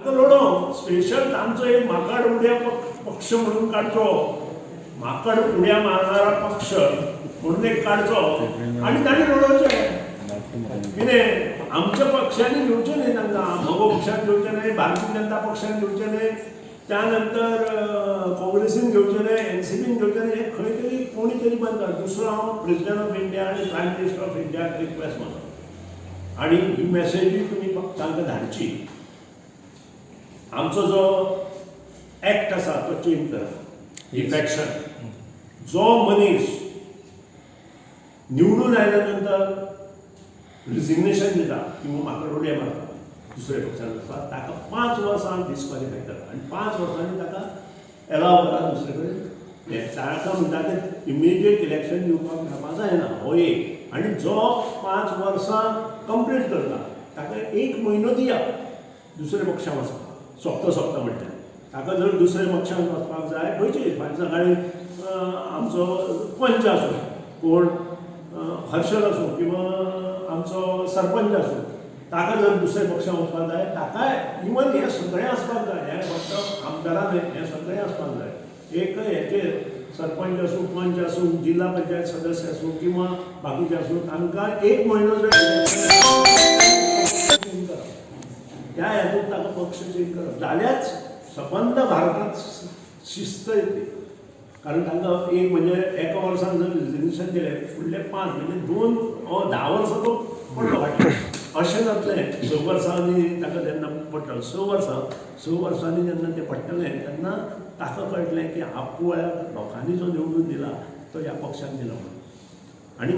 लढो special तांचो एक माकड उड्या पक्ष म्हणून काढचो, माकड उड्या मारणारा पक्ष म्हणून एक काढचो आणि तांणी लढोवचें कितें आमच्या पक्षांनी घेवचें न्ही तांकां, म्हगो पक्षान घेवचें न्ही, भारतीय जनता पक्षान घेवचें न्ही, त्यानंतर काँग्रेसीन घेवचें न्ही, एनसीपीन घेवचें न्ही, हें खंय तरी कोणी तरी बंद कर. दुसरो हांव प्रेसिडेंट ऑफ इंडिया आनी प्रायम मिनिस्टर ऑफ इंडियाक रिक्वेस्ट करता आनी ही मॅसेजूय तुमी तांकां धाडची. आमचो जो एक्ट आसा तो चेंज करप. इफेक्शन जो मनीस निवडून आयल्या नंतर रिजिग्नेशन दिता किंवा म्हाका उड्या मारता दुसऱ्या पक्षान वचपा, ताका 5 वर्सां डिस्क्वॉलिफाय करता आनी 5 वर्सांनी ताका एलाव करा दुसरे कडेन. ताका म्हणटा ते इमिडिएट इलेक्शन दिवपाक मेळपाक जायना हो एक. आनी जो 5 वर्सां कंप्लीट करता ताका 1 म्हयनो दिया दुसऱ्या पक्षान वचपाक, सोंपता म्हणटा. ताका जर दुसऱ्या पक्षान वचपाक जाय खंयचेय, फाल्यां सकाळीं आमचो पंच आसूं, कोण हर्षद आसूं किंवा आमचो सरपंच आसूं, ताका जर दुसऱ्या पक्षान वचपाक जाय, ताकाय इवन हें सगळें आसपाक जाय. हें फक्त आमदारान हें सगळें आसपाक जाय. एक हेचेर सरपंच आसूं, पंच आसूं, जिल्हा पंचायत सदस्य आसूं किंवा बाकीचे आसूं, तांकां 1 म्हयनो जर त्या हेतून ताका पक्ष चेंज करप जाल्याच सबंद भारतांत शिस्त येते. कारण तांकां एक म्हणजे एका वर्सान जर रिजिग्नेशन दिलें, फुडले 5 म्हणजे 10 वर्सां तो पडलो फाटल्यान. अशें जातलें 6 वर्सांनी ताका जेन्ना पडटलो, 6 वर्सांनी जेन्ना तें पडटलें तेन्ना ताका कळटलें की आपूण लोकांनी जो निवडून दिला तो ह्या पक्षान दिलो म्हणून.